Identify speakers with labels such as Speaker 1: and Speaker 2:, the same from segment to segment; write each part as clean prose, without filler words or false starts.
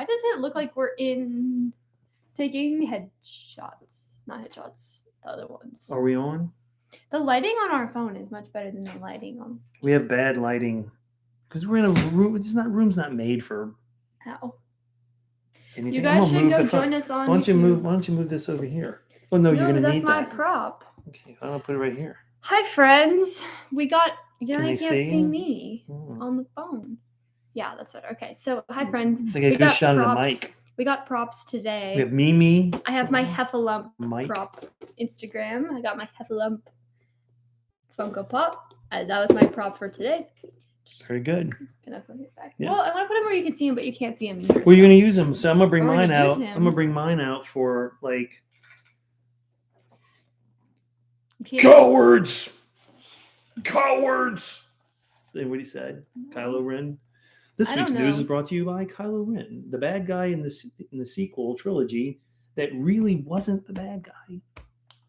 Speaker 1: Why does it look like we're taking headshots? Not headshots, the other ones.
Speaker 2: Are we on?
Speaker 1: The lighting on our phone is much better than the lighting on.
Speaker 2: We have bad lighting because we're in a room. Room's not made for.
Speaker 1: How?
Speaker 2: Anything.
Speaker 1: You guys should go join us on.
Speaker 2: Why don't you move this over here? Oh no, you're gonna need that.
Speaker 1: That's my prop.
Speaker 2: Okay, I'll put it right here.
Speaker 1: Hi friends, we got. You
Speaker 2: can't
Speaker 1: see me on the phone. Yeah, that's better. Okay, so hi friends.
Speaker 2: They get a good shot of the mic.
Speaker 1: We got props today.
Speaker 2: We have Mimi.
Speaker 1: I have my Heffalump prop Instagram. I got my Heffalump Funko Pop. That was my prop for today.
Speaker 2: Very good.
Speaker 1: Gonna put it back. Yeah. Well, I want to put them where you can see them, but you can't see them in here.
Speaker 2: Well, you're gonna use them, so I'm gonna bring mine out. I'm gonna bring mine out for like cowards. Cowards. Is what he said. Kylo Ren. This week's news is brought to you by Kylo Ren, the bad guy in the sequel trilogy that really wasn't the bad guy.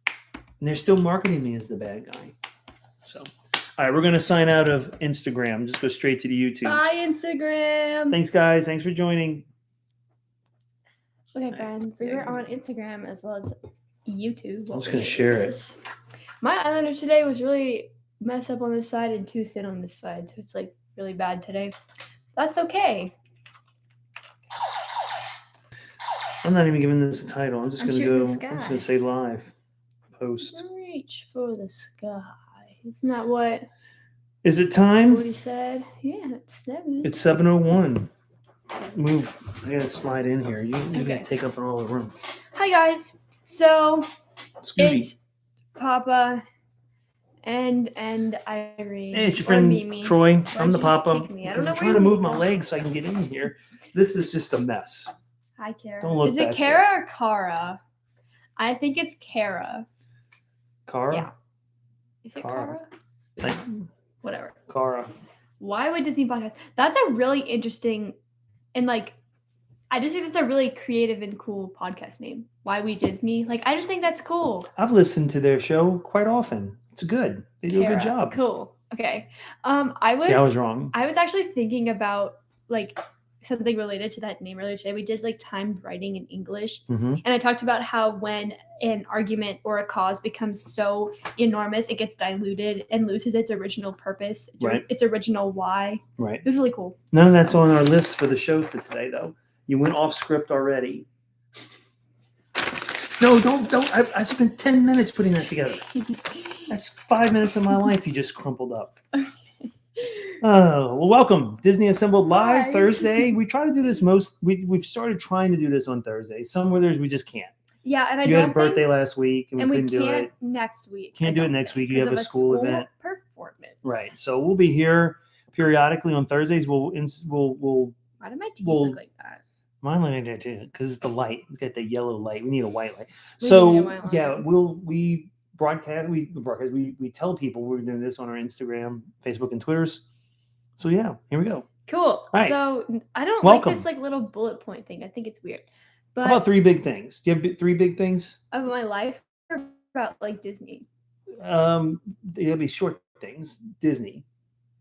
Speaker 2: And they're still marketing me as the bad guy. So, all right, we're going to sign out of Instagram. Just go straight to the YouTube.
Speaker 1: Bye, Instagram.
Speaker 2: Thanks, guys. Thanks for joining.
Speaker 1: Okay, friends. We were on Instagram as well as YouTube.
Speaker 2: I'm just going to share it.
Speaker 1: My eyeliner today was really messed up on this side and too thin on this side. So it's like really bad today. That's okay.
Speaker 2: I'm not even giving this a title. I'm just going to go. I'm just going to say live. Post.
Speaker 1: Reach for the sky. Isn't that what?
Speaker 2: Is it time?
Speaker 1: What he said? Yeah, it's 7.
Speaker 2: It's 7:01. Move. I got to slide in here. You got to take up all the room.
Speaker 1: Hi, guys. So, it's Papa and Irene.
Speaker 2: Hey, it's your friend
Speaker 1: Mimi.
Speaker 2: Troy. I'm the Papa.
Speaker 1: I'm
Speaker 2: trying to move my legs so I can get in here. This is just a mess.
Speaker 1: Hi, Kara.
Speaker 2: Don't look
Speaker 1: Is it Kara or Kara? I think it's Kara.
Speaker 2: Kara?
Speaker 1: Yeah. Is it Kara? Whatever.
Speaker 2: Kara.
Speaker 1: Why would Disney podcast? That's a really interesting and I just think that's a really creative and cool podcast name. Why We Disney? I just think that's cool.
Speaker 2: I've listened to their show quite often. It's good. They do a good job.
Speaker 1: Cool. Okay. I
Speaker 2: was wrong.
Speaker 1: I was actually thinking about something related to that name earlier today. We did timed writing in English.
Speaker 2: Mm-hmm.
Speaker 1: And I talked about how when an argument or a cause becomes so enormous, it gets diluted and loses its original purpose, its original why.
Speaker 2: Right.
Speaker 1: It was really cool.
Speaker 2: None of that's on our list for the show for today, though. You went off script already. No, don't. I spent 10 minutes putting that together. That's 5 minutes of my life you just crumpled up. Oh, well, welcome. Disney Assembled Live. Hi. Thursday. We try to do this we've started trying to do this on Thursday. Some winters we just can't.
Speaker 1: Yeah, and
Speaker 2: you had a birthday last week and we couldn't do it.
Speaker 1: Next week.
Speaker 2: Can't do it next week. You have a school event.
Speaker 1: Performance.
Speaker 2: Right. So we'll be here periodically on Thursdays. We'll
Speaker 1: Why did my teeth look like that?
Speaker 2: Mine look like that too, because it's the light. It's got the yellow light. We need a white light. We broadcast. We tell people we're doing this on our Instagram, Facebook, and Twitters. So yeah, here we go.
Speaker 1: Cool. Right. So I don't like this little bullet point thing. I think it's weird. But
Speaker 2: how about 3 big things? Do you have 3 big things
Speaker 1: of my life, or about Disney?
Speaker 2: It'll be short things. Disney.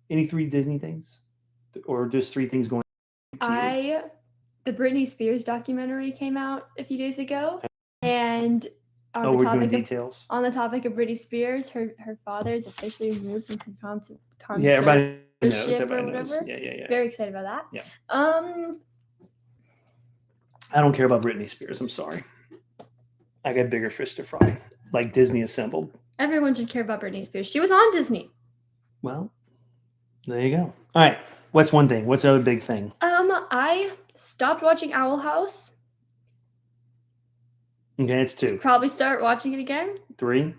Speaker 2: Any 3 Disney things, or just 3 things going?
Speaker 1: The Britney Spears documentary came out a few days ago, and on the topic of Britney Spears, her father is officially removed from her concert.
Speaker 2: Yeah, everybody knows. Yeah.
Speaker 1: Very excited about that.
Speaker 2: Yeah. I don't care about Britney Spears. I'm sorry. I got bigger fish to fry, like Disney Assembled.
Speaker 1: Everyone should care about Britney Spears. She was on Disney.
Speaker 2: Well, there you go. All right. What's one thing? What's the other big thing?
Speaker 1: I stopped watching Owl House.
Speaker 2: Okay, it's 2.
Speaker 1: Probably start watching it again.
Speaker 2: 3.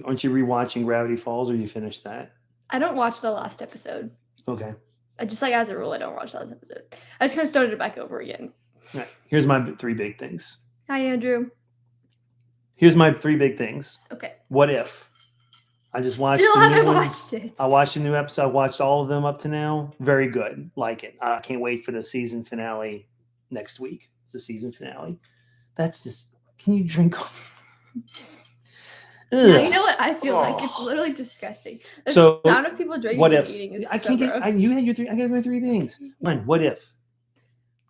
Speaker 2: Aren't you rewatching Gravity Falls, or you finished that?
Speaker 1: I don't watch the last episode.
Speaker 2: Okay.
Speaker 1: Just as a rule, I don't watch the last episode. I just kind of started it back over again.
Speaker 2: All right. Here's my 3 big things.
Speaker 1: Hi, Andrew.
Speaker 2: Here's my 3 big things.
Speaker 1: Okay.
Speaker 2: What if? I just watched
Speaker 1: watched it.
Speaker 2: I watched a new episode. I watched all of them up to now. Very good. Like it. I can't wait for the season finale next week. It's the season finale. That's just, can you drink?
Speaker 1: Now you know what I feel like. It's literally disgusting. The sound of people drinking and eating is so gross.
Speaker 2: You had your three. I got my 3 things. 1, what if?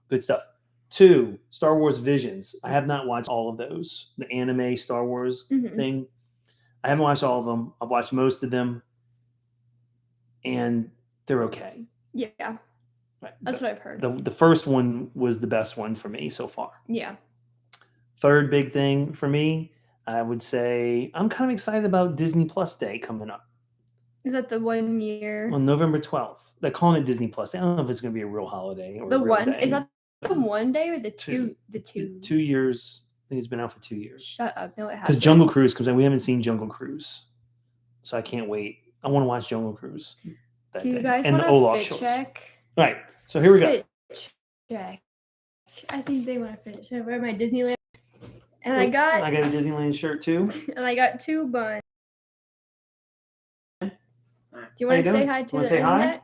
Speaker 2: Good stuff. 2, Star Wars Visions. I have not watched all of those. The anime Star Wars thing. I haven't watched all of them. I've watched most of them, and they're okay.
Speaker 1: Yeah, right. That's what I've heard.
Speaker 2: The first one was the best one for me so far.
Speaker 1: Yeah.
Speaker 2: Third big thing for me, I would say I'm kind of excited about Disney Plus Day coming up.
Speaker 1: Is that the 1 year?
Speaker 2: On November 12th. They're calling it Disney Plus. I don't know if it's going to be a real holiday or
Speaker 1: the
Speaker 2: a real
Speaker 1: one
Speaker 2: day.
Speaker 1: Is that the 1 day or the two? The 2.
Speaker 2: 2 years. I think it's been out for 2 years.
Speaker 1: Shut up! No, it hasn't.
Speaker 2: Because Jungle Cruise comes out. We haven't seen Jungle Cruise, so I can't wait. I want to watch Jungle Cruise.
Speaker 1: Do you guys want a fit check?
Speaker 2: All right. So here we go.
Speaker 1: Fit check. I think they want to finish. I wear my Disneyland, and I got
Speaker 2: a Disneyland shirt too,
Speaker 1: and I got 2 buns. Do you want to say hi to the internet?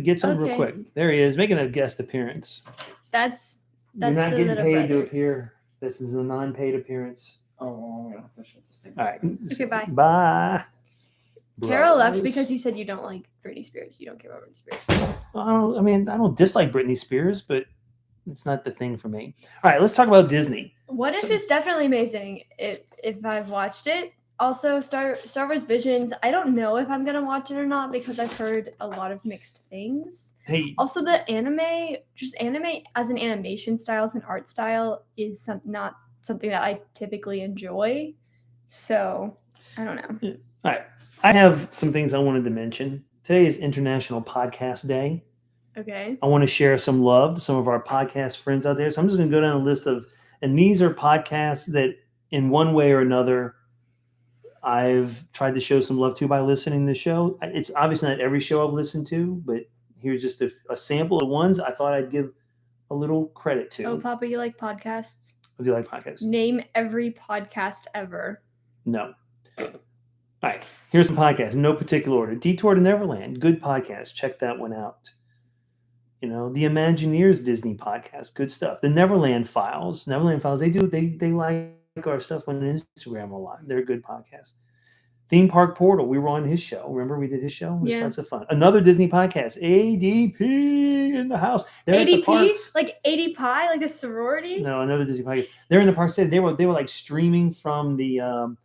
Speaker 2: Get some real quick. There he is, making a guest appearance.
Speaker 1: That's
Speaker 2: You're not getting paid to appear. This is a non-paid appearance.
Speaker 3: Oh, yeah.
Speaker 2: All right.
Speaker 1: Okay, bye.
Speaker 2: Bye.
Speaker 1: Carol left because he said you don't like Britney Spears. You don't care about Britney Spears.
Speaker 2: I don't dislike Britney Spears, but it's not the thing for me. All right, let's talk about Disney.
Speaker 1: What If is definitely amazing if I've watched it. Also, Star Wars Visions, I don't know if I'm going to watch it or not because I've heard a lot of mixed things.
Speaker 2: Hey.
Speaker 1: Also, the anime as an animation style, as an art style, is not something that I typically enjoy. So, I don't know.
Speaker 2: Yeah. All right. I have some things I wanted to mention. Today is International Podcast Day.
Speaker 1: Okay.
Speaker 2: I want to share some love to some of our podcast friends out there. So I'm just going to go down a list and these are podcasts that in one way or another I've tried to show some love to by listening to the show. It's obviously not every show I've listened to, but here's just a sample of ones I thought I'd give a little credit to.
Speaker 1: Oh, Papa, you like podcasts?
Speaker 2: I do like podcasts.
Speaker 1: Name every podcast ever.
Speaker 2: No. All right. Here's some podcasts. No particular order. Detour to Neverland. Good podcast. Check that one out. The Imagineers Disney podcast. Good stuff. The Neverland Files. They like our stuff on Instagram a lot. They're a good podcast. Theme Park Portal. We were on his show. Remember we did his show? It was lots of fun. Another Disney podcast. ADP in the house. They're
Speaker 1: ADP? Like AD Pie? Like a sorority?
Speaker 2: No, another Disney podcast. They're in the park. They were like streaming from the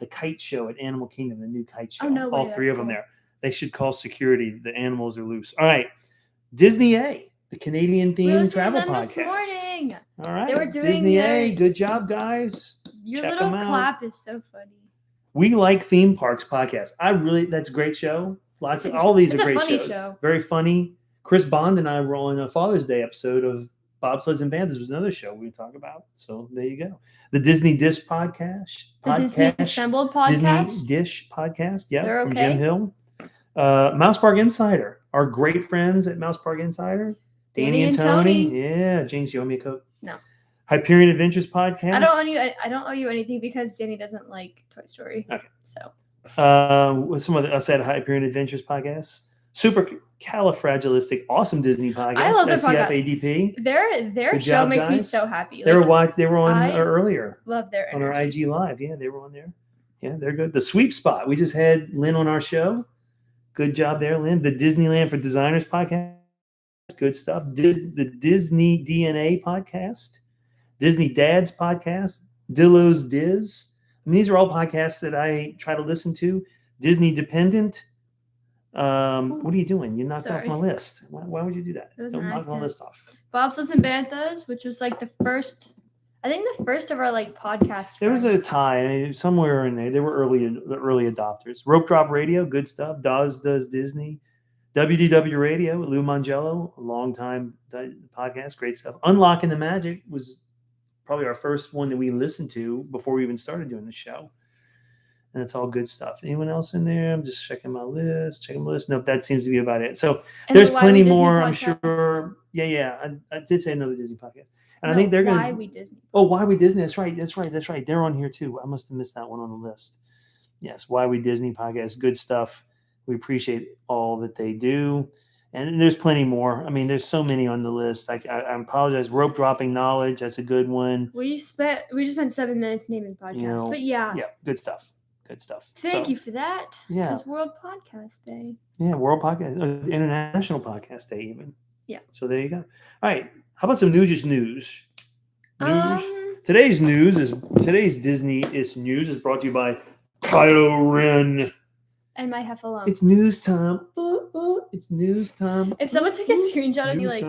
Speaker 2: kite show at Animal Kingdom, the new kite show.
Speaker 1: Oh, no way,
Speaker 2: all 3 of them
Speaker 1: cool.
Speaker 2: there. They should call security. The animals are loose. All right. Disney A, the Canadian themed travel podcast.
Speaker 1: This morning.
Speaker 2: All right.
Speaker 1: They were doing
Speaker 2: Disney A. Good job, guys.
Speaker 1: Your
Speaker 2: Check
Speaker 1: little
Speaker 2: them out.
Speaker 1: clap is so funny.
Speaker 2: We like theme parks podcast. That's a great show. All these are great
Speaker 1: shows. It's a funny
Speaker 2: show. Very funny. Chris Bond and I were on a Father's Day episode of Bobsleds and Bands. This was another show we talk about. So there you go. The Disney Dish podcast.
Speaker 1: Disney Assembled podcast.
Speaker 2: Disney Dish podcast. Yeah,
Speaker 1: They're
Speaker 2: from
Speaker 1: okay.
Speaker 2: Jim Hill. Mouse Park Insider. Our great friends at Mouse Park Insider. Danny and Tony. Yeah. James, you owe me a coat?
Speaker 1: No.
Speaker 2: Hyperion Adventures podcast.
Speaker 1: I don't owe you anything because Danny doesn't like Toy Story.
Speaker 2: Okay.
Speaker 1: So.
Speaker 2: With some of the Hyperion Adventures podcasts. Super Califragilistic, awesome Disney podcast.
Speaker 1: I love their
Speaker 2: SCF
Speaker 1: podcast.
Speaker 2: ADP.
Speaker 1: Their
Speaker 2: Good
Speaker 1: show
Speaker 2: job,
Speaker 1: makes me
Speaker 2: guys.
Speaker 1: so happy.
Speaker 2: They were on earlier.
Speaker 1: Love their energy.
Speaker 2: On our IG Live. Yeah, they were on there. Yeah, they're good. The Sweep Spot. We just had Lynn on our show. Good job there, Lynn. The Disneyland for Designers podcast. Good stuff. The Disney DNA podcast. Disney Dads podcast. Dillo's Diz. These are all podcasts that I try to listen to. Disney Dependent. What are you doing? You knocked off my list. Why would you do that? Don't knock my list off.
Speaker 1: Bobsleds and Banthas, which was like the first of our like podcast.
Speaker 2: There was a tie somewhere in there. They were the early adopters. Rope Drop Radio, good stuff. Does Disney. WDW Radio, Lou Mangello, a long time podcast, great stuff. Unlocking the Magic was probably our first one that we listened to before we even started doing the show. And it's all good stuff. Anyone else in there? I'm just checking my list. Nope, that seems to be about it. So there's plenty more, I'm sure. Yeah. I did say another Disney podcast. And I think they're going to.
Speaker 1: Why We Disney.
Speaker 2: Oh, Why We Disney. That's right. They're on here too. I must have missed that one on the list. Yes, Why We Disney podcast. Good stuff. We appreciate all that they do. And there's plenty more. I mean, there's so many on the list. I apologize. Rope dropping knowledge. That's a good one.
Speaker 1: We just spent 7 minutes naming podcasts, but yeah,
Speaker 2: good stuff. Good stuff.
Speaker 1: Thank you for that.
Speaker 2: Yeah,
Speaker 1: it's World Podcast Day.
Speaker 2: Yeah, World Podcast, International Podcast Day, even.
Speaker 1: Yeah.
Speaker 2: So there you go. All right. How about some news? News. Today's Disney news is brought to you by Kylo Ren.
Speaker 1: And my heffalump.
Speaker 2: It's news time. It's news time.
Speaker 1: If someone took a screenshot of me like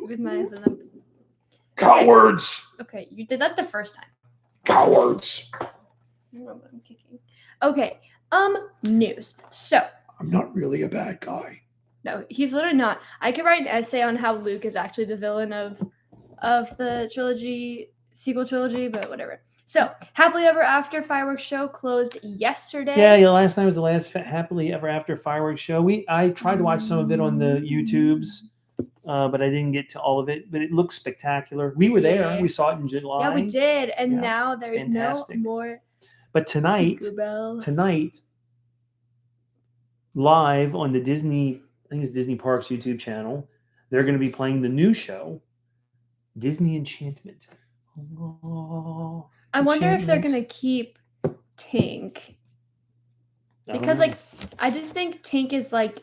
Speaker 1: with my heffalump.
Speaker 2: Cowards!
Speaker 1: Okay, you did that the first time.
Speaker 2: Cowards!
Speaker 1: I'm kicking. Okay, news. So.
Speaker 2: I'm not really a bad guy.
Speaker 1: No, he's literally not. I could write an essay on how Luke is actually the villain of the sequel trilogy, but whatever. So, Happily Ever After fireworks show closed yesterday.
Speaker 2: Yeah. Last night was the last Happily Ever After fireworks show. I tried to watch some of it on the YouTubes, but I didn't get to all of it. But it looks spectacular. We were there. We saw it in July.
Speaker 1: Yeah, we did. And now there's no more.
Speaker 2: But tonight, live on the Disney, I think it's Disney Parks YouTube channel, they're going to be playing the new show, Disney Enchantment. Oh,
Speaker 1: I wonder if they're going to keep Tink. Because, I just think Tink is, like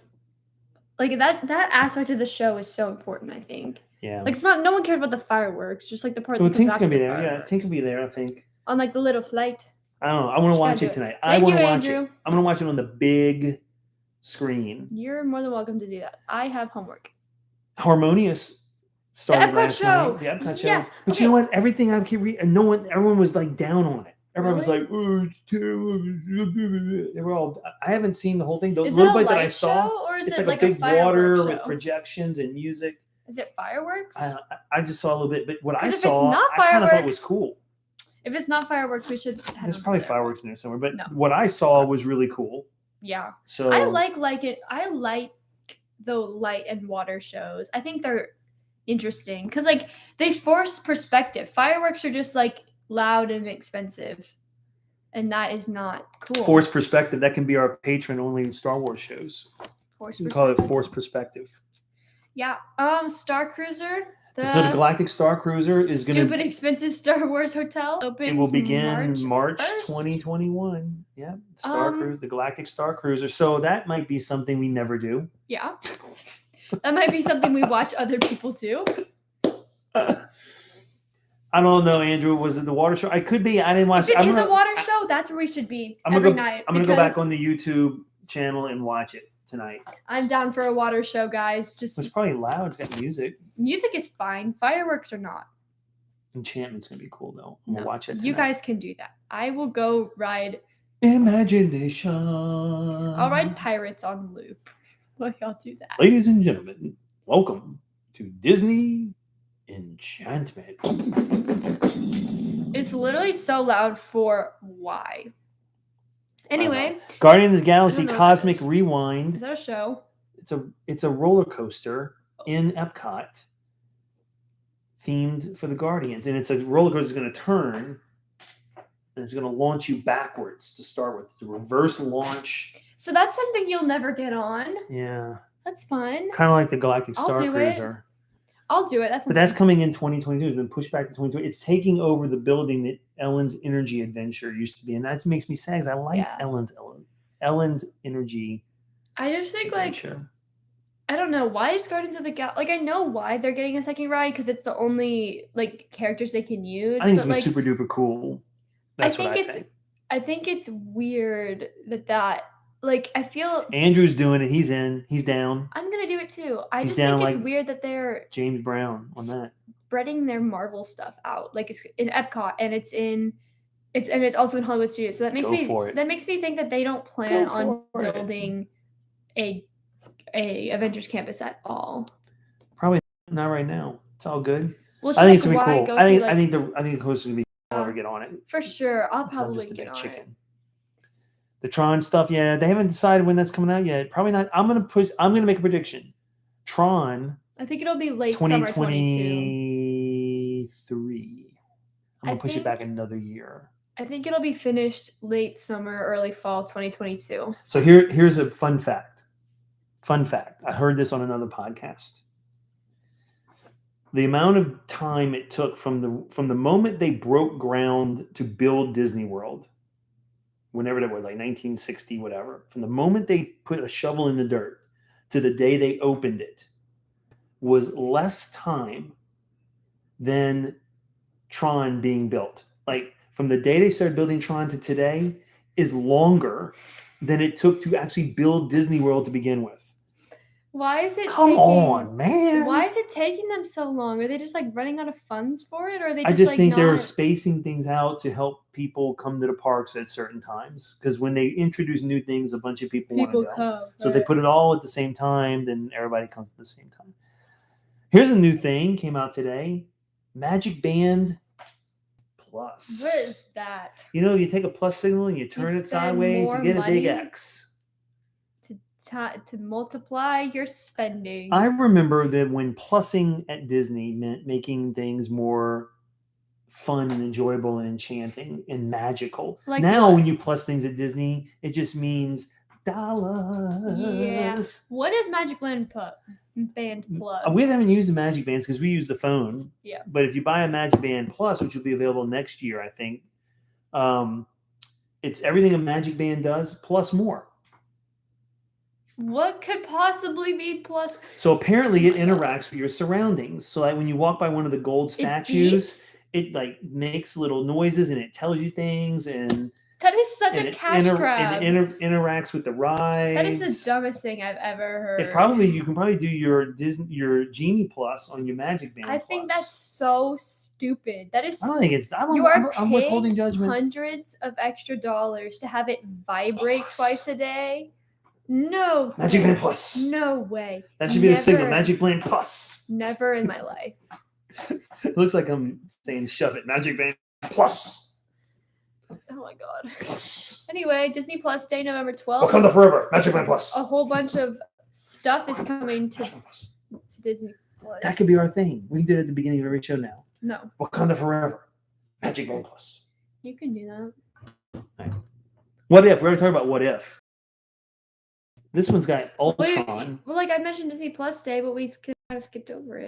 Speaker 1: that aspect of the show is so important, I think.
Speaker 2: Yeah.
Speaker 1: It's not, no one cares about the fireworks, just, the part
Speaker 2: that Tink's going to be there. Yeah, Tink will be there, I think.
Speaker 1: On, the little flight.
Speaker 2: I don't know. I want to watch it tonight. I want to watch it. I'm going to watch it on the big screen.
Speaker 1: You're more than welcome to do that. I have homework.
Speaker 2: Harmonious started last night.
Speaker 1: The
Speaker 2: Epcot show.
Speaker 1: Yes.
Speaker 2: But you know what? Everything I keep reading, everyone was down on it. Everyone was like, "Oh, it's terrible." They were all. I haven't seen the whole thing. The little bit that I saw,
Speaker 1: or is
Speaker 2: it's
Speaker 1: it
Speaker 2: like a big water
Speaker 1: show?
Speaker 2: with projections and music.
Speaker 1: Is it fireworks?
Speaker 2: I just saw a little bit, but what I
Speaker 1: saw,
Speaker 2: I kind of thought was cool.
Speaker 1: If it's not fireworks, we should.
Speaker 2: There's probably fireworks in there somewhere, but what I saw was really cool.
Speaker 1: Yeah.
Speaker 2: So
Speaker 1: I like it. I like the light and water shows. I think they're interesting because they force perspective. Fireworks are just loud and expensive, and that is not cool.
Speaker 2: Force perspective. That can be our patron only Star Wars shows. We call it Force Perspective.
Speaker 1: Yeah. Star Cruiser.
Speaker 2: So the Galactic Star Cruiser is going to
Speaker 1: stupid expensive Star Wars hotel opens.
Speaker 2: It will begin March 2021. Yeah, the Galactic Star Cruiser. So that might be something we never do.
Speaker 1: Yeah, that might be something we watch other people do.
Speaker 2: I don't know, Andrew. Was it the water show? I could be. I didn't watch.
Speaker 1: If it is a water show, that's where we should be every night.
Speaker 2: I'm gonna go back on the YouTube channel and watch it tonight.
Speaker 1: I'm down for a water show, guys.
Speaker 2: It's probably loud. It's got music.
Speaker 1: Music is fine. Fireworks are not.
Speaker 2: Enchantment's gonna be cool though. I'm gonna watch it tonight.
Speaker 1: You guys can do that. I will go ride
Speaker 2: Imagination.
Speaker 1: I'll ride Pirates on loop. I'll do that.
Speaker 2: Ladies and gentlemen, welcome to Disney Enchantment.
Speaker 1: It's literally so loud for why. Anyway,
Speaker 2: Guardians of the Galaxy Cosmic Rewind.
Speaker 1: Is that a show?
Speaker 2: It's a roller coaster in Epcot themed for the Guardians, and it's a roller coaster that's going to turn and it's going to launch you backwards to start with. It's a reverse launch.
Speaker 1: So that's something you'll never get on.
Speaker 2: Yeah,
Speaker 1: that's fun.
Speaker 2: Kind of like the Galactic Star Cruiser.
Speaker 1: I'll do it.
Speaker 2: But that's coming in 2022. It's been pushed back to 2020. It's taking over the building that Ellen's Energy Adventure used to be, and that makes me sad because I liked Ellen's Energy.
Speaker 1: I just think
Speaker 2: Adventure.
Speaker 1: I don't know why is Guardians of the Galaxy. I know why they're getting a second ride because it's the only characters they can use.
Speaker 2: I think it's super duper cool. That's what I think.
Speaker 1: I think it's weird that. I feel
Speaker 2: Andrew's doing it. He's in. He's down.
Speaker 1: I'm gonna do it too. I just think it's weird that they're
Speaker 2: James Brown on that
Speaker 1: spreading their Marvel stuff out. It's in Epcot and it's also in Hollywood Studios. So that makes me think that they don't plan on building a Avengers campus at all.
Speaker 2: Probably not right now. It's all good.
Speaker 1: Well,
Speaker 2: I think it's gonna be cool. I think the coaster's gonna be cool to get on it.
Speaker 1: For sure, I'll probably get on it.
Speaker 2: The Tron stuff, they haven't decided when that's coming out yet. Probably not. I'm gonna make a prediction. Tron.
Speaker 1: I think it'll be late
Speaker 2: 2023. I'm gonna push it back another year.
Speaker 1: I think it'll be finished late summer, early fall 2022.
Speaker 2: So here's a fun fact. Fun fact. I heard this on another podcast. The amount of time it took from the moment they broke ground to build Disney World, whenever that was, like 1960, whatever, from the moment they put a shovel in the dirt to the day they opened it, was less time than Tron being built. Like from the day they started building Tron to today is longer than it took to actually build Disney World to begin with.
Speaker 1: Why is it
Speaker 2: Come on, man.
Speaker 1: Why is it taking them so long? Are they just like running out of funds for it? Or are they
Speaker 2: I just
Speaker 1: like
Speaker 2: think they're spacing things out to help people come to the parks at certain times. Because when they introduce new things, a bunch of people want to go.
Speaker 1: Come,
Speaker 2: so they put it all at the same time, then everybody comes at the same time. Here's a new thing, came out today. Magic Band Plus.
Speaker 1: What is that?
Speaker 2: You know, you take a plus signal and you turn it sideways, you get a big X.
Speaker 1: To multiply your spending.
Speaker 2: I remember that when plussing at Disney meant making things more fun and enjoyable and enchanting and magical. Like now, when you plus things at Disney, it just means dollars.
Speaker 1: Yeah. What is Magic Band Plus?
Speaker 2: We haven't used the Magic Bands because we use the phone.
Speaker 1: Yeah.
Speaker 2: But if you buy a Magic Band Plus, which will be available next year, I think, it's everything a Magic Band does plus more.
Speaker 1: What could possibly be plus?
Speaker 2: So apparently it interacts with your surroundings. So like when you walk by one of the gold statues, it like makes little noises and it tells you things, and
Speaker 1: that is such a cash grab.
Speaker 2: And it interacts with the rides.
Speaker 1: That is the dumbest thing I've ever heard.
Speaker 2: You can probably do your Genie Plus on your Magic Band.
Speaker 1: I think that's so stupid. That is.
Speaker 2: I don't think it's.
Speaker 1: I'm
Speaker 2: withholding judgment.
Speaker 1: Hundreds of extra dollars to have it vibrate twice a day. No.
Speaker 2: Magic Band Plus.
Speaker 1: No way.
Speaker 2: That should be the signal. Magic Band Plus.
Speaker 1: Never in my life.
Speaker 2: It looks like I'm saying shove it. Magic Band Plus.
Speaker 1: Oh my god.
Speaker 2: Plus.
Speaker 1: Anyway, Disney Plus Day, November 12th.
Speaker 2: Wakanda Forever. Magic Band Plus.
Speaker 1: A whole bunch of stuff is coming to Disney Plus.
Speaker 2: That could be our thing. We can do it at the beginning of every show now.
Speaker 1: No.
Speaker 2: Wakanda Forever. Magic Band Plus.
Speaker 1: You can do that.
Speaker 2: Right. What if? We already talked about what if. This one's got Ultron.
Speaker 1: Well, like I mentioned Disney Plus Day, but we kind of skipped over it.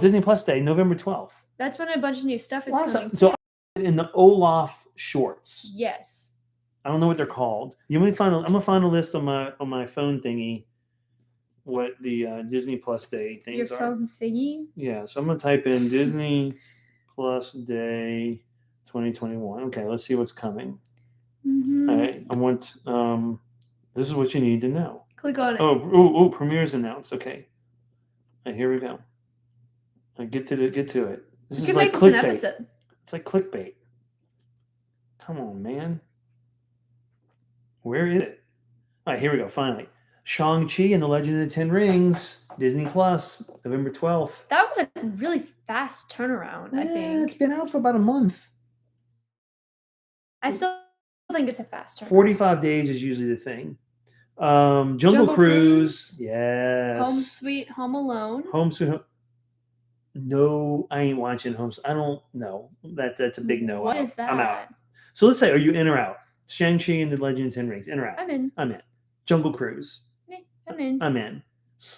Speaker 2: Disney Plus Day, November 12th.
Speaker 1: That's when a bunch of new stuff is coming.
Speaker 2: So in the Olaf shorts.
Speaker 1: Yes.
Speaker 2: I don't know what they're called. I'm gonna find a list on my phone thingy. What the Disney Plus Day things are.
Speaker 1: Your phone thingy?
Speaker 2: Yeah. So I'm gonna type in Disney Plus Day 2021. Okay, let's see what's coming.
Speaker 1: Mm-hmm.
Speaker 2: All right. I want. This is what you need to know.
Speaker 1: Click on it.
Speaker 2: Oh, premieres announced. Okay. All right, here we go. Get to it. This is like clickbait. It's like clickbait. Come on, man. Where is it? All right, here we go. Finally. Shang-Chi and the Legend of the Ten Rings, Disney Plus, November 12th.
Speaker 1: That was a really fast turnaround, I think.
Speaker 2: It's been out for about a month.
Speaker 1: I still think it's a fast turnaround.
Speaker 2: 45 days is usually the thing. Jungle Cruise. Yes.
Speaker 1: Home Sweet Home Alone.
Speaker 2: Home Sweet Home. No, I ain't watching Home. I don't know. That's a big no.
Speaker 1: What is that?
Speaker 2: I'm out. So let's say, are you in or out? Shang-Chi and the Legend of Ten Rings. In or out?
Speaker 1: I'm in.
Speaker 2: I'm in. Jungle Cruise.
Speaker 1: I'm in.
Speaker 2: I'm in.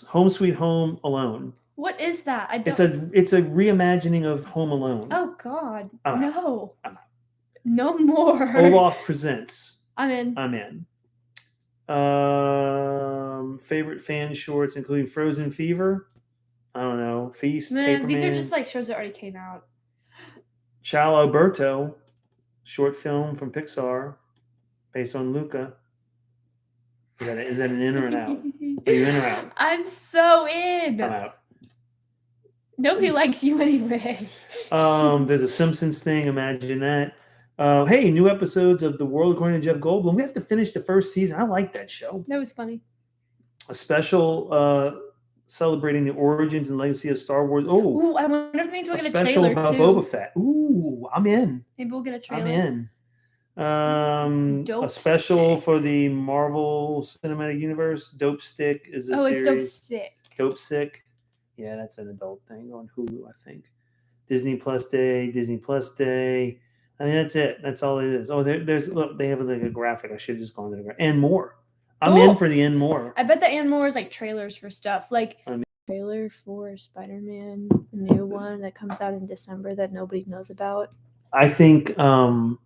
Speaker 2: Home Sweet Home Alone.
Speaker 1: What is that?
Speaker 2: It's a reimagining of Home Alone.
Speaker 1: Oh God.
Speaker 2: I'm
Speaker 1: no.
Speaker 2: out.
Speaker 1: No more.
Speaker 2: Olaf Presents.
Speaker 1: I'm in.
Speaker 2: I'm in. Favorite fan shorts, including Frozen Fever. I don't know. Feast.
Speaker 1: Man, these are just like shows that already came out.
Speaker 2: Ciao Alberto, short film from Pixar, based on Luca. Is that an in or an out? Are you in or out?
Speaker 1: I'm so in.
Speaker 2: I'm out.
Speaker 1: Nobody likes you anyway.
Speaker 2: There's a Simpsons thing. Imagine that. Hey, new episodes of The World According to Jeff Goldblum. We have to finish the first season. I like that show.
Speaker 1: That was funny.
Speaker 2: A special celebrating the origins and legacy of Star Wars.
Speaker 1: Ooh, I wonder if it means we'll get a trailer
Speaker 2: special about Boba Fett. Ooh, I'm in.
Speaker 1: Maybe we'll get a trailer.
Speaker 2: I'm in. A special for the Marvel Cinematic Universe. Dope Stick is a series.
Speaker 1: It's Dope Sick.
Speaker 2: Dope Sick. Yeah, that's an adult thing on Hulu, I think. Disney Plus Day. I mean, that's it. That's all it is. Oh, there's look. They have like a graphic. I should have just gone to the graphic and more. I'm in for the and more.
Speaker 1: I bet the and more is like trailers for stuff. Like trailer for Spider-Man, the new one that comes out in December that nobody knows about.
Speaker 2: I think we'll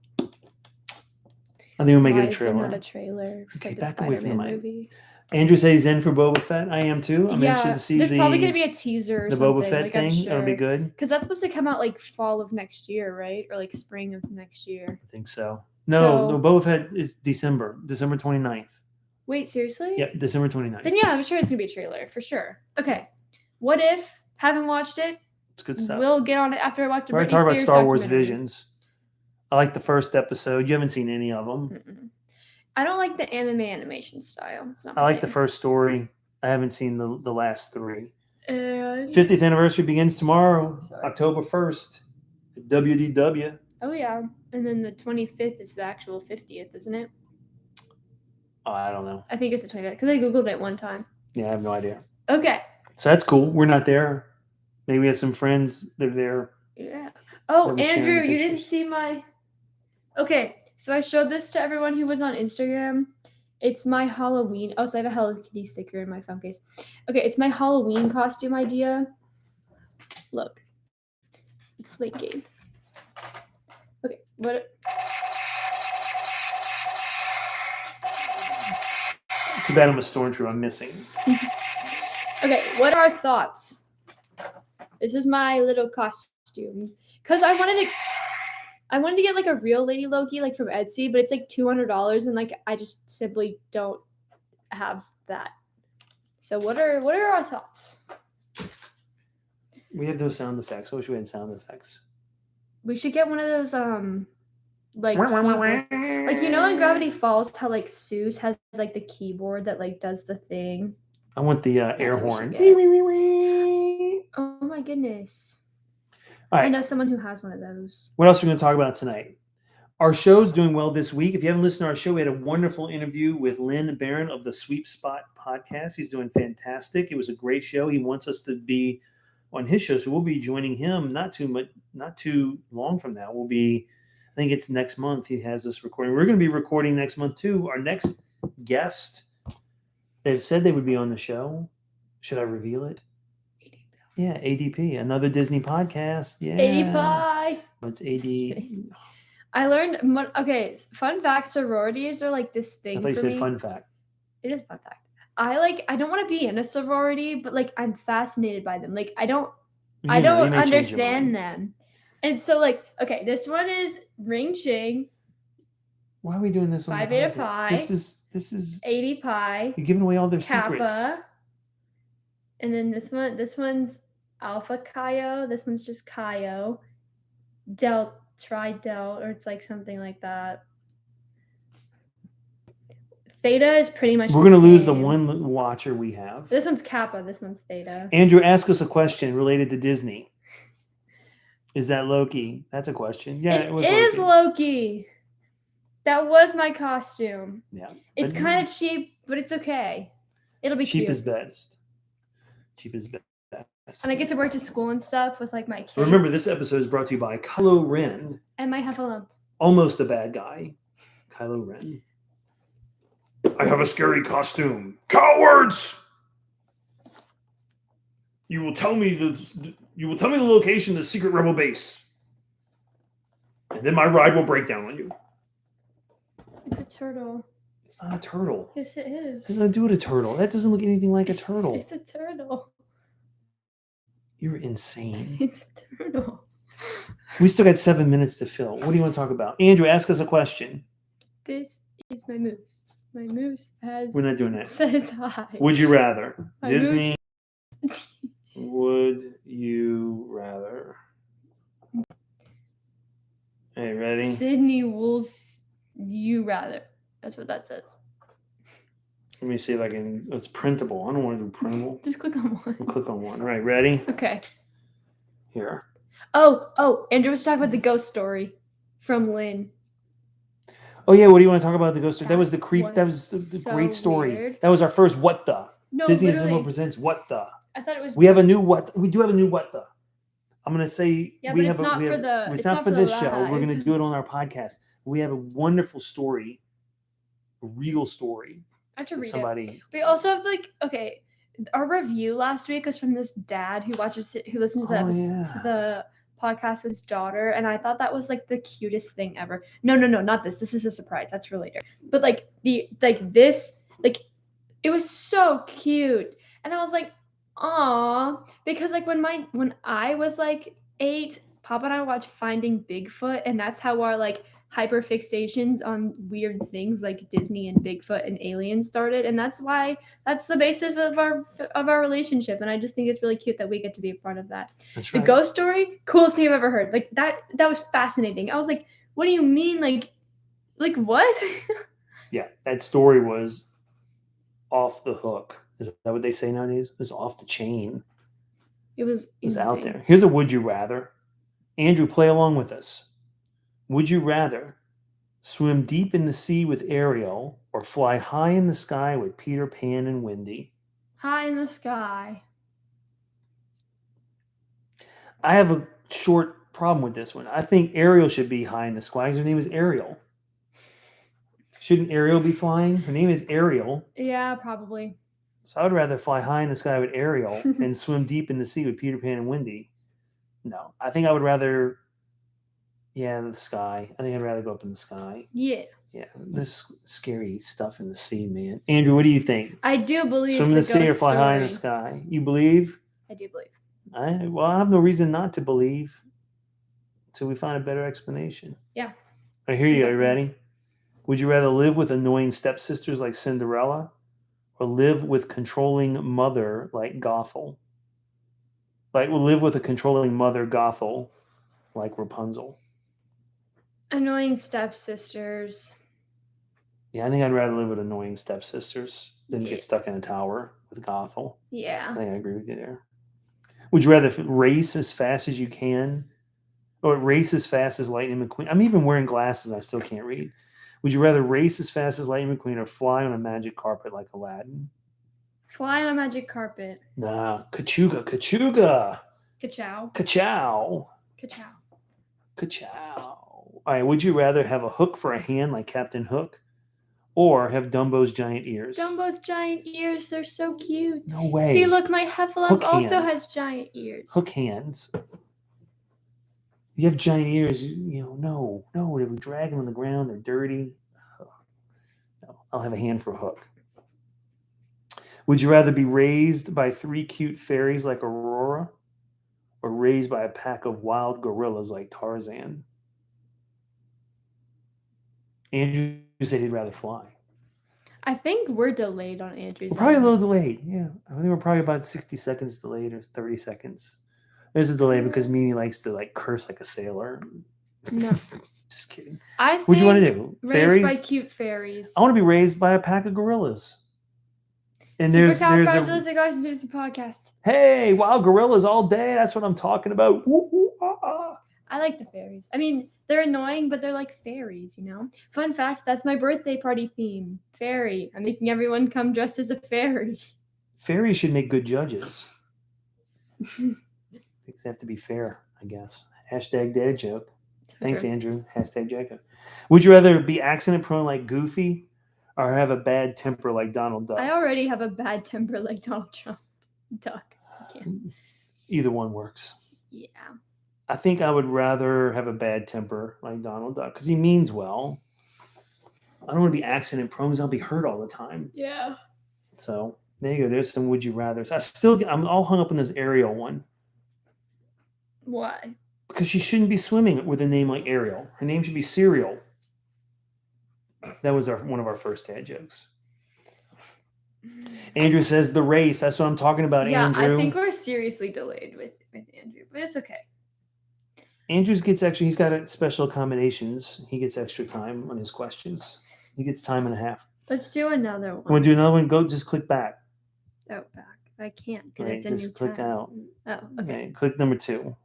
Speaker 2: make it a trailer.
Speaker 1: Why is there not a trailer for the Spider-Man movie?
Speaker 2: Andrew says he's in for Boba Fett. I am too. I'm interested to see
Speaker 1: there's probably going to be a teaser or
Speaker 2: the
Speaker 1: something.
Speaker 2: Boba Fett
Speaker 1: like,
Speaker 2: thing.
Speaker 1: I'm sure.
Speaker 2: That'll be good.
Speaker 1: Because that's supposed to come out like fall of next year, right? Or like spring of next year.
Speaker 2: I think so. No, Boba Fett is December 29th.
Speaker 1: Wait, seriously?
Speaker 2: Yeah, December 29th.
Speaker 1: Then yeah, I'm sure it's going to be a trailer for sure. Okay. What if, haven't watched it?
Speaker 2: It's good stuff.
Speaker 1: We'll get on it after I watch the
Speaker 2: We're talking about Star Wars Visions. I like the first episode. You haven't seen any of them.
Speaker 1: Mm-mm. I don't like the animation style. It's not
Speaker 2: I like the first story. I haven't seen the last 3.
Speaker 1: 50th
Speaker 2: anniversary begins tomorrow, October 1st, at WDW.
Speaker 1: Oh, yeah. And then the 25th is the actual 50th, isn't it?
Speaker 2: Oh, I don't know.
Speaker 1: I think it's the 25th because I Googled it one time.
Speaker 2: Yeah, I have no idea.
Speaker 1: Okay.
Speaker 2: So that's cool. We're not there. Maybe we have some friends that are there.
Speaker 1: Yeah. Oh, Andrew, you didn't see my... Okay, so I showed this to everyone who was on Instagram. It's my Halloween... Oh, so I have a Hello Kitty sticker in my phone case. Okay, it's my Halloween costume idea. Look. It's leaking. Okay, what...
Speaker 2: Too bad I'm a stormtrooper. I'm missing.
Speaker 1: Okay, what are our thoughts? This is my little costume. Because I wanted to get like a real Lady Loki, like from Etsy, but it's like $200, and like I just simply don't have that. So what are our thoughts?
Speaker 2: We have those sound effects. I wish we had sound effects.
Speaker 1: We should get one of those like you know in Gravity Falls how like Seuss has like the keyboard that like does the thing.
Speaker 2: I want the air horn.
Speaker 1: Oh my goodness.
Speaker 2: Right.
Speaker 1: I know someone who has one of those.
Speaker 2: What else are we going to talk about tonight? Our show's doing well this week. If you haven't listened to our show, we had a wonderful interview with Lynn Barron of the Sweep Spot podcast. He's doing fantastic. It was a great show. He wants us to be on his show, so we'll be joining him not too long from now. We'll be, I think it's next month he has us recording. We're going to be recording next month too. Our next guest, they've said they would be on the show. Should I reveal it? Yeah, ADP, another Disney podcast. Yeah.
Speaker 1: ADP.
Speaker 2: What's AD?
Speaker 1: I learned, okay, fun fact, sororities are like this thing.
Speaker 2: I thought you said fun fact.
Speaker 1: It is a fun fact. I don't want to be in a sorority, but like I'm fascinated by them. Like I don't understand them. And so like, okay, this one is Ring Ching.
Speaker 2: Why are we doing this on
Speaker 1: Phi Beta Phi?
Speaker 2: This is
Speaker 1: ADP.
Speaker 2: You're giving away all their
Speaker 1: Kappa.
Speaker 2: secrets.
Speaker 1: And then this one's Alpha Chi. This one's just Chi. Tri-Del, or it's like something like that. Theta is pretty much
Speaker 2: We're going to lose the one watcher we have.
Speaker 1: This one's Kappa. This one's Theta.
Speaker 2: Andrew, ask us a question related to Disney. Is that Loki? That's a question. Yeah, it was
Speaker 1: Loki. That was my costume.
Speaker 2: Yeah.
Speaker 1: It's kind of cheap, but it's okay. It'll be
Speaker 2: cheap
Speaker 1: cute.
Speaker 2: is best. Cheap is best.
Speaker 1: And I get to work to school and stuff with like my kids.
Speaker 2: Remember, this episode is brought to you by Kylo Ren.
Speaker 1: And my Heffalump.
Speaker 2: Almost a bad guy. Kylo Ren. I have a scary costume. Cowards! You will tell me the location of the secret rebel base. And then my ride will break down on you.
Speaker 1: It's a turtle.
Speaker 2: It's not a turtle.
Speaker 1: Yes, it is.
Speaker 2: What does that do with a turtle? That doesn't look anything like a turtle.
Speaker 1: It's a turtle.
Speaker 2: You're insane.
Speaker 1: It's a turtle.
Speaker 2: We still got 7 minutes to fill. What do you want to talk about? Andrew, ask us a question.
Speaker 1: This is my moose. My moose
Speaker 2: We're not doing that.
Speaker 1: Says hi.
Speaker 2: Would you rather?
Speaker 1: My
Speaker 2: Disney. Would you rather? Hey, ready?
Speaker 1: Sydney Wolves, you rather. That's what that says.
Speaker 2: Let me see if I can. It's printable. I don't want to do printable.
Speaker 1: Just click on one.
Speaker 2: We'll click on one. Right, ready?
Speaker 1: Okay.
Speaker 2: Here.
Speaker 1: Oh, Andrew was talking about the ghost story from Lynn.
Speaker 2: Oh yeah, what do you want to talk about the ghost story? That was the creep. That was the
Speaker 1: so
Speaker 2: great story.
Speaker 1: Weird.
Speaker 2: That was our first What the.
Speaker 1: No,
Speaker 2: Disney
Speaker 1: literally.
Speaker 2: presents What the.
Speaker 1: I thought it was.
Speaker 2: We have a new What. We do have a new What the. I'm gonna say
Speaker 1: Yeah,
Speaker 2: we
Speaker 1: but
Speaker 2: have.
Speaker 1: It's not
Speaker 2: for
Speaker 1: the
Speaker 2: this show.
Speaker 1: live.
Speaker 2: We're gonna do it on our podcast. We have a wonderful story, a real story.
Speaker 1: I have to read
Speaker 2: somebody.
Speaker 1: We also have okay, our review last week was from this dad who listens to the podcast with his daughter, and I thought that was like the cutest thing ever. No, not this. This is a surprise. That's for later. But this it was so cute, and I was like, "Aw," because like when I was like 8, Papa and I watched Finding Bigfoot, and that's how our like hyper fixations on weird things like Disney and Bigfoot and aliens started, and that's the basis of our relationship. And I just think it's really cute that we get to be a part of that.
Speaker 2: That's
Speaker 1: right. The ghost story, coolest thing I've ever heard. Like that was fascinating. I was like, what do you mean? Like what?
Speaker 2: Yeah, that story was off the hook. Is that what they say nowadays? It was off the chain.
Speaker 1: It was
Speaker 2: out there. Here's a would you rather. Andrew, play along with us. Would you rather swim deep in the sea with Ariel or fly high in the sky with Peter Pan and Wendy?
Speaker 1: High in the sky.
Speaker 2: I have a short problem with this one. I think Ariel should be high in the sky because her name is Ariel. Shouldn't Ariel be flying? Her name is Ariel.
Speaker 1: Yeah, probably.
Speaker 2: So I would rather fly high in the sky with Ariel and swim deep in the sea with Peter Pan and Wendy. No, I think I would rather, the sky. I think I'd rather go up in the sky.
Speaker 1: Yeah.
Speaker 2: Yeah, this scary stuff in the sea, man. Andrew, what do you think?
Speaker 1: I do believe
Speaker 2: swim in the sea or fly high in the sky. You believe?
Speaker 1: I do believe.
Speaker 2: I have no reason not to believe until we find a better explanation.
Speaker 1: Yeah.
Speaker 2: All right, here you go. Are you ready? Would you rather live with annoying stepsisters like Cinderella or live with controlling mother like Gothel? Live with a controlling mother Gothel like Rapunzel.
Speaker 1: Annoying stepsisters.
Speaker 2: Yeah, I think I'd rather live with annoying stepsisters than get stuck in a tower with Gothel.
Speaker 1: Yeah.
Speaker 2: I think I agree with you there. Would you rather race as fast as you can or race as fast as Lightning McQueen? I'm even wearing glasses and I still can't read. Would you rather race as fast as Lightning McQueen or fly on a magic carpet like Aladdin?
Speaker 1: Fly on a magic carpet.
Speaker 2: Nah, Kachuga. Kachow.
Speaker 1: Kachow.
Speaker 2: All right, would you rather have a hook for a hand like Captain Hook or have Dumbo's giant ears?
Speaker 1: Dumbo's giant ears, they're so cute.
Speaker 2: No way.
Speaker 1: See, look, my Heffalump also has giant ears.
Speaker 2: Hook hands. You have giant ears, no, they would drag them on the ground, they're dirty. No, I'll have a hand for a hook. Would you rather be raised by 3 cute fairies like Aurora or raised by a pack of wild gorillas like Tarzan? Andrew said he'd rather fly.
Speaker 1: I think we're delayed on Andrew's.
Speaker 2: We're probably a little delayed, yeah. I think we're probably about 60 seconds delayed or 30 seconds. There's a delay because Mimi likes to curse like a sailor.
Speaker 1: No.
Speaker 2: Just kidding.
Speaker 1: I think
Speaker 2: what do you want to do?
Speaker 1: Raised fairies? By cute fairies.
Speaker 2: I want to be raised by a pack of gorillas. And there's a
Speaker 1: podcast.
Speaker 2: Hey, wild gorillas all day. That's what I'm talking about. Ooh, ooh, ah, ah.
Speaker 1: I like the fairies. I mean, they're annoying, but they're like fairies, Fun fact, that's my birthday party theme. Fairy. I'm making everyone come dressed as a fairy.
Speaker 2: Fairies should make good judges. Things have to be fair, I guess. Hashtag dad joke. Thanks, Andrew. Hashtag Jacob. Would you rather be accident prone like Goofy or have a bad temper like Donald Duck?
Speaker 1: I already have a bad temper like Donald Trump. Duck. I can't.
Speaker 2: Either one works.
Speaker 1: Yeah.
Speaker 2: I think I would rather have a bad temper like Donald Duck because he means well. I don't want to be accident prone because I'll be hurt all the time.
Speaker 1: Yeah.
Speaker 2: So there you go. There's some would you rathers. I'm all hung up on this Ariel one.
Speaker 1: Why?
Speaker 2: Because she shouldn't be swimming with a name like Ariel. Her name should be Cereal. That was one of our first dad jokes. Andrew says the race. That's what I'm talking about, Andrew.
Speaker 1: Yeah, I think we're seriously delayed with Andrew, but it's okay.
Speaker 2: Andrew gets he's got special accommodations. He gets extra time on his questions. He gets time and a half.
Speaker 1: Let's do another one.
Speaker 2: Want to do another one? Go, just click back.
Speaker 1: Oh, back. I can't because it's a new
Speaker 2: click
Speaker 1: tab.
Speaker 2: out.
Speaker 1: Oh, okay.
Speaker 2: Click number 2.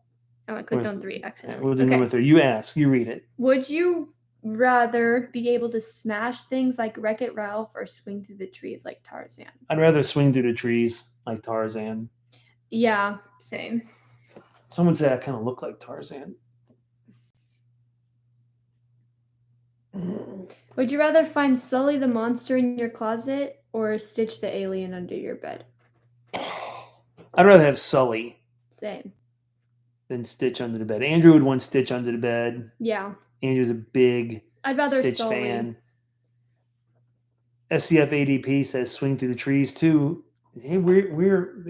Speaker 1: Oh, I clicked on 3 accidentally.
Speaker 2: We'll do number 3. You ask. You read it.
Speaker 1: Would you rather be able to smash things like Wreck-It Ralph or swing through the trees like Tarzan?
Speaker 2: I'd rather swing through the trees like Tarzan.
Speaker 1: Yeah, same.
Speaker 2: Someone said I kind of look like Tarzan.
Speaker 1: Would you rather find Sully the monster in your closet or Stitch the alien under your bed?
Speaker 2: I'd rather have Sully
Speaker 1: Same.
Speaker 2: than Stitch under the bed. Andrew would want Stitch under the bed.
Speaker 1: Yeah.
Speaker 2: Andrew's a big
Speaker 1: I'd rather
Speaker 2: Stitch
Speaker 1: Sully.
Speaker 2: fan. SCF ADP says swing through the trees too. Hey, we're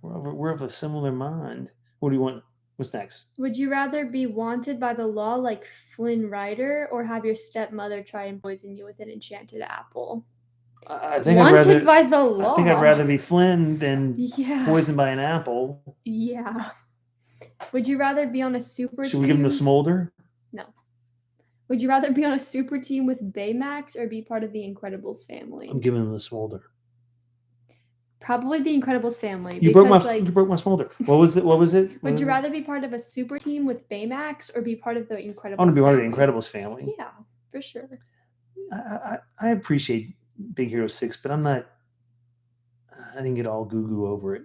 Speaker 2: of a similar mind. What do you want? What's next?
Speaker 1: Would you rather be wanted by the law like Flynn Rider or have your stepmother try and poison you with an enchanted apple?
Speaker 2: I think
Speaker 1: wanted by the law.
Speaker 2: I think I'd rather be Flynn than poisoned by an apple.
Speaker 1: Yeah. Would you rather be on a super team?
Speaker 2: Should we give him the smolder?
Speaker 1: No. Would you rather be on a super team with Baymax or be part of the Incredibles family?
Speaker 2: I'm giving him the smolder.
Speaker 1: Probably the Incredibles family.
Speaker 2: You broke my smolder. What was it?
Speaker 1: Would you rather be part of a super team with Baymax or be part of the Incredibles?
Speaker 2: I want to be part of the Incredibles family.
Speaker 1: Yeah, for sure.
Speaker 2: I appreciate Big Hero 6, but I didn't get all goo over it.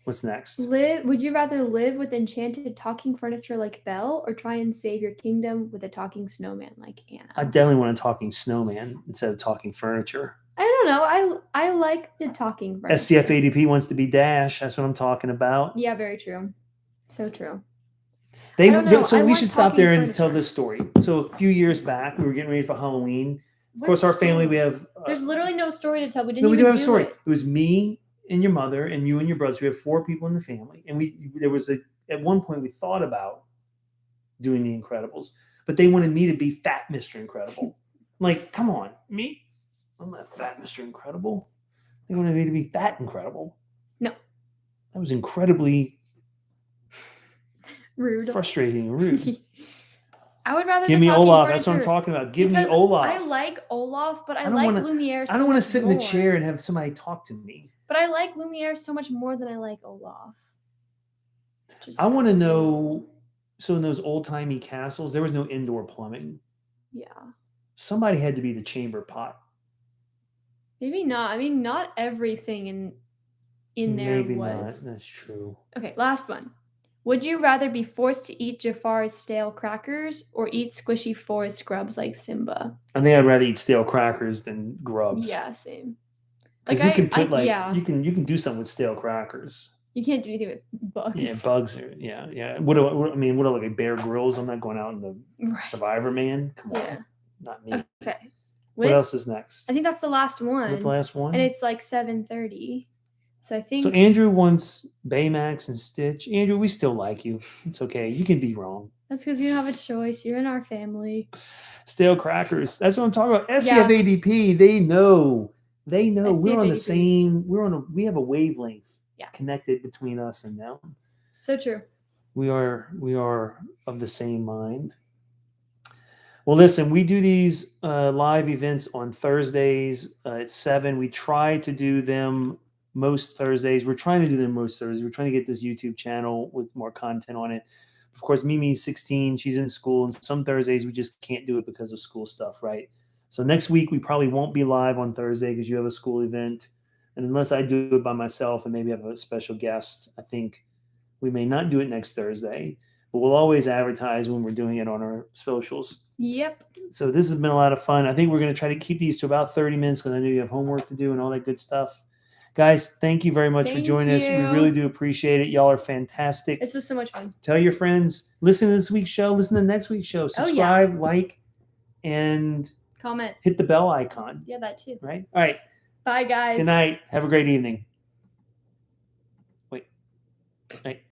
Speaker 2: What's next?
Speaker 1: Would you rather live with enchanted talking furniture like Belle or try and save your kingdom with a talking snowman like Anna?
Speaker 2: I definitely want a talking snowman instead of talking furniture.
Speaker 1: I don't know. I like the talking furniture.
Speaker 2: SCF ADP wants to be Dash. That's what I'm talking about.
Speaker 1: Yeah, very true. So true.
Speaker 2: So we should stop there and tell this story. So a few years back, we were getting ready for Halloween. Of course, our family, we have...
Speaker 1: There's literally no story to tell. We
Speaker 2: do have a story. It was me and your mother and you and your brothers. We have 4 people in the family. And at one point we thought about doing The Incredibles, but they wanted me to be Fat Mr. Incredible. Like, come on, me? I'm not Fat Mr. Incredible. They wanted me to be Fat Incredible.
Speaker 1: No.
Speaker 2: That was incredibly
Speaker 1: rude.
Speaker 2: Frustrating and rude.
Speaker 1: I would rather
Speaker 2: give me Olaf. That's what I'm talking about. Give me Olaf.
Speaker 1: I like Olaf, but I like Lumiere.
Speaker 2: I don't want to sit in the chair and have somebody talk to me.
Speaker 1: But I like Lumiere so much more than I like Olaf.
Speaker 2: I want to know. So in those old timey castles, there was no indoor plumbing.
Speaker 1: Yeah.
Speaker 2: Somebody had to be the chamber pot.
Speaker 1: Maybe not. I mean, not everything in there
Speaker 2: Maybe
Speaker 1: was.
Speaker 2: Not. That's true.
Speaker 1: Okay, last one. Would you rather be forced to eat Jafar's stale crackers or eat squishy forest grubs like Simba?
Speaker 2: I think I'd rather eat stale crackers than grubs.
Speaker 1: Yeah, same.
Speaker 2: Like you can put you can do something with stale crackers.
Speaker 1: You can't do anything with bugs.
Speaker 2: Yeah, bugs. Yeah. What like a Bear Grylls? I'm not going out in the Survivor Man. Come on, not me.
Speaker 1: Okay.
Speaker 2: What else is next?
Speaker 1: I think that's the last one.
Speaker 2: Is it the last one?
Speaker 1: And it's like 7:30. So I think.
Speaker 2: So Andrew wants Baymax and Stitch. Andrew, we still like you. It's okay. You can be wrong.
Speaker 1: That's because you don't have a choice. You're in our family.
Speaker 2: Stale crackers. That's what I'm talking about. SCF ADP. They know. We're on the same. We have a wavelength.
Speaker 1: Yeah.
Speaker 2: Connected between us and them.
Speaker 1: So true.
Speaker 2: We are of the same mind. Well, listen, we do these live events on Thursdays at 7. We try to do them most Thursdays. We're trying to do them most Thursdays. We're trying to get this YouTube channel with more content on it. Of course, Mimi's 16. She's in school. And some Thursdays we just can't do it because of school stuff, right? So next week we probably won't be live on Thursday because you have a school event. And unless I do it by myself and maybe have a special guest, I think we may not do it next Thursday. But we'll always advertise when we're doing it on our socials.
Speaker 1: Yep.
Speaker 2: So this has been a lot of fun. I think we're going to try to keep these to about 30 minutes because I know you have homework to do and all that good stuff. Guys, thank you very much for joining us. We really do appreciate it. Y'all are fantastic.
Speaker 1: This was so much fun.
Speaker 2: Tell your friends. Listen to this week's show. Listen to next week's show. Subscribe, like, and
Speaker 1: comment.
Speaker 2: Hit the bell icon.
Speaker 1: Yeah, that too.
Speaker 2: Right? All right.
Speaker 1: Bye, guys.
Speaker 2: Good night. Have a great evening. Wait.